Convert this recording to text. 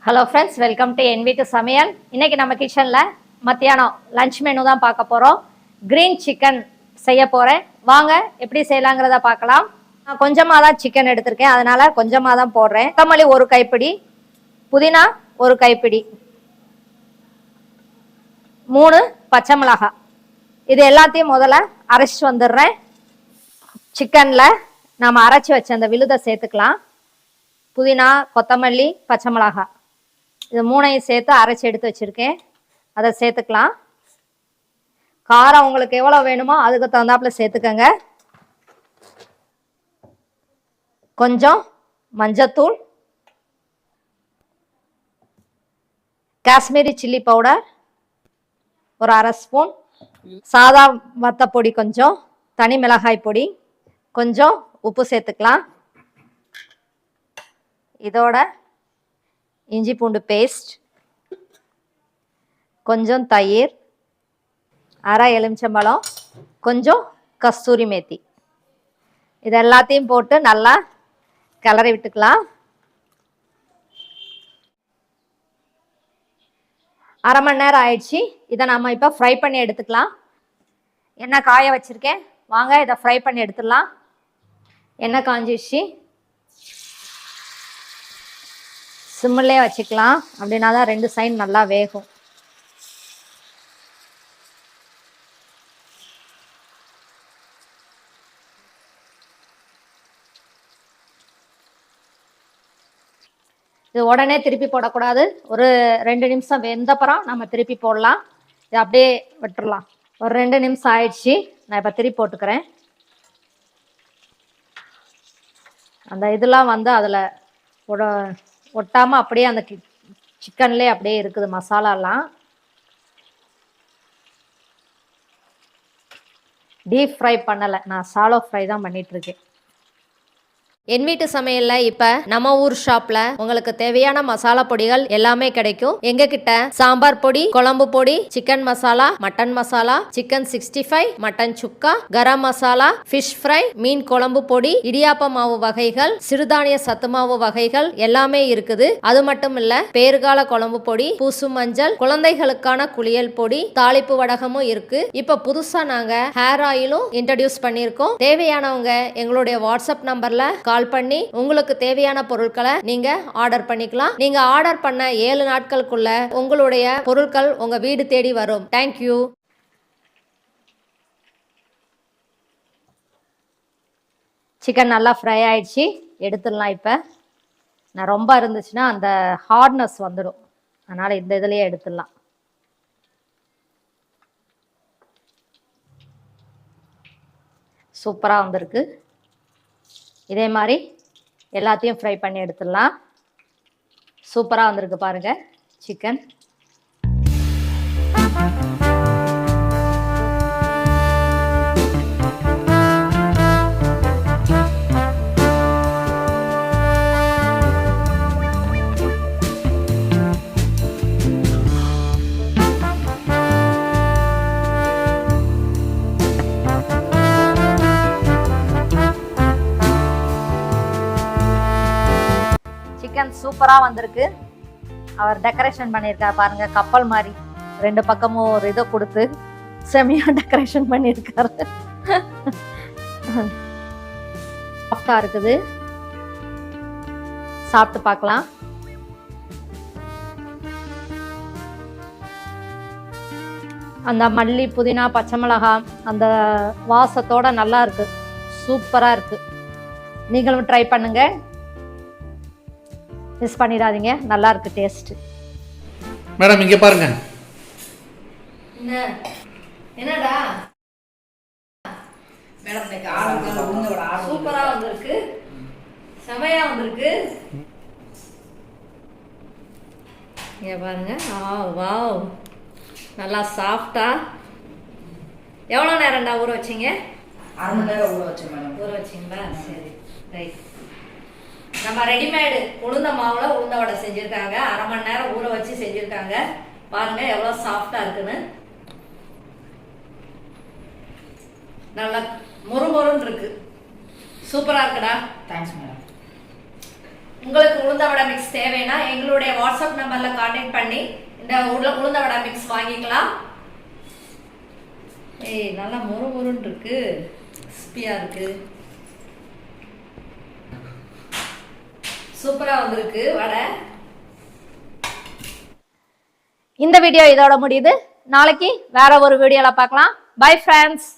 Hello friends, welcome to என் வீட்டு சமையல். இன்றைக்கி நம்ம கிச்சனில் மத்தியானம் லன்ச் மெனு தான் பார்க்க போகிறோம். க்ரீன் சிக்கன் செய்ய போகிறேன். வாங்க எப்படி செய்யலாங்கிறத பார்க்கலாம். நான் கொஞ்சமாக தான் சிக்கன் எடுத்திருக்கேன், அதனால் கொஞ்சமாக தான் போடுறேன். கொத்தமல்லி ஒரு கைப்பிடி, புதினா ஒரு கைப்பிடி, 3 பச்சை மிளகாய். இது எல்லாத்தையும் முதல்ல அரைச்சிட்டு வந்துடுறேன். சிக்கனில் நாம் அரைச்சி வச்ச அந்த விழுதை சேர்த்துக்கலாம். புதினா, கொத்தமல்லி, பச்சை மிளகாய், இது 3ஐயும் சேர்த்து அரைச்சி எடுத்து வச்சுருக்கேன். அதை சேர்த்துக்கலாம். காரம் உங்களுக்கு எவ்வளோ வேணுமோ அதுக்கு தகுந்தாப்புல சேர்த்துக்கங்க. கொஞ்சம் மஞ்சத்தூள், காஷ்மீரி சில்லி பவுடர் ஒரு 1/2 ஸ்பூன், சாதா வத்தப்பொடி கொஞ்சம், தனி மிளகாய் பொடி கொஞ்சம், உப்பு சேர்த்துக்கலாம். இதோட இஞ்சி பூண்டு பேஸ்ட், கொஞ்சம் தயிர், 1/2 எலுமிச்சம்பழம், கொஞ்சம் கஸ்தூரி மேத்தி, இது எல்லாத்தையும் போட்டு நல்லா கிளறி விட்டுக்கலாம். 1/2 மணி நேரம் ஆயிடுச்சு. இதை நம்ம இப்போ ஃப்ரை பண்ணி எடுத்துக்கலாம். எண்ணெய் காய வச்சுருக்கேன், வாங்க இதை ஃப்ரை பண்ணி எடுத்துடலாம். எண்ணெய் காஞ்சிடுச்சு, சிம்மிலே வச்சுக்கலாம். அப்படின்னா தான் 2 சைடு நல்லா வேகும். இது உடனே திருப்பி போடக்கூடாது. ஒரு 2 நிமிஷம் வெந்தப்புறம் நம்ம திருப்பி போடலாம். இது அப்படியே விட்டுடலாம். ஒரு 2 நிமிஷம் ஆயிடுச்சு. நான் இப்போ திருப்பி போட்டுக்கிறேன். அந்த இதெல்லாம் வந்து அதில் ஒட்டாமல் அப்படியே அந்த சிக்கன்லேயே அப்படியே இருக்குது மசாலாலாம். டீப் ஃப்ரை பண்ணலை, நான் சாலோ ஃப்ரை தான் பண்ணிகிட்ருக்கேன். என் வீட்டு சமையலில் இப்போ நம்ம ஊர் ஷாப்பில் உங்களுக்கு தேவையான மசாலா பொடிகள் எல்லாமே கிடைக்கும். எங்ககிட்ட சாம்பார் பொடி, குழம்பு பொடி, chicken masala, mutton masala, chicken 65, mutton சுக்கா, கரம் மசாலா, ஃபிஷ் ஃப்ரை, மீன் குழம்பு பொடி, இடியாப்ப மாவு வகைகள், சிறுதானிய சத்து மாவு வகைகள் எல்லாமே இருக்குது. அது மட்டும் இல்ல, பேறுகால குழம்பு பொடி, பூசு மஞ்சள், குழந்தைகளுக்கான குளியல் பொடி, தாளிப்பு வடகமும் இருக்கு. இப்போ புதுசா நாங்க ஹேர் ஆயிலும் இன்ட்ரடியூஸ் பண்ணியிருக்கோம். தேவையானவங்க எங்களுடைய வாட்ஸ்அப் நம்பர்ல கால் பண்ணி உங்களுக்கு தேவையான பொருட்களை நீங்க ஆர்டர் பண்ணிக்கலாம். நீங்க ஆர்டர் பண்ண 7 நாட்களுக்குள்ள உங்களுடைய பொருட்கள் உங்க வீடு தேடி வரும். தேங்க்யூ. சிக்கன் நல்லா ஃப்ரை ஆயிடுச்சு, எடுத்துடலாம். இப்போ நான் ரொம்ப இருந்துச்சுன்னா அந்த ஹார்ட்னஸ் வந்துடும், அதனால இந்த இதுலயே எடுத்துடலாம். சூப்பராக வந்திருக்கு. இதே மாதிரி எல்லாத்தையும் ஃப்ரை பண்ணி எடுத்துடலாம். சூப்பராக வந்திருக்கு பாருங்கள் சிக்கன். சிக்கன் சூப்பராக வந்திருக்கு. அவர் டெக்கரேஷன் பண்ணியிருக்கார் பாருங்க, கப்பல் மாதிரி 2 பக்கமும் ஒரு இதை கொடுத்து செமையாக டெக்கரேஷன் பண்ணியிருக்காரு. சாஃப்டாக இருக்குது, சாப்பிட்டு பார்க்கலாம். அந்த மல்லி, புதினா, பச்சை மிளகாய் அந்த வாசத்தோட நல்லா இருக்கு, சூப்பராக இருக்கு. நீங்களும் ட்ரை பண்ணுங்க, மிஸ் பண்ணிடாதீங்க. நல்லா இருக்கு டேஸ்ட். மேடம் இங்க பாருங்க. என்னடா மேடம், இன்னைக்கு ஆர்டர் உளுந்தோட ஆர்டர் சூப்பரா வந்திருக்கு, செமையா வந்திருக்கு. இங்க பாருங்க. வாவ், நல்லா சாஃப்டா. எவ்வளோ நேரம்டா ஊற வச்சிங்க? 1/2 மணி நேரம் ஊற வச்சேன் மேடம். ஊற வச்சிங்களா? சரி, ரைட். நம்ம ரெடிமேடு உளுந்த மாவுல உளுந்த வடை செஞ்சிருக்காங்க. 1/2 மணி நேரம் ஊற வச்சு செஞ்சிருக்காங்க. பாருங்க எவ்வளவு சாஃப்டா இருக்குன்னு. நல்லா மொறுமொறுன்னு இருக்கு. சூப்பரா இருக்குடா. Thanks madam. உங்களுக்கு உளுந்த வடை மிக்ஸ் தேவைன்னா எங்களுடைய வாட்ஸ்அப் நம்பர்ல கான்டாக்ட் பண்ணி இந்த உளுந்த வடை மிக்ஸ் வாங்கிக்கலாம். ஏய் நல்லா முறுமுறுன்னு இருக்கு, கிறிஸ்பியா இருக்கு, சூப்பரா வந்திருக்கு வடை. இந்த வீடியோ இதோட முடியுது. நாளைக்கு வேற ஒரு வீடியோல பார்க்கலாம். Bye friends.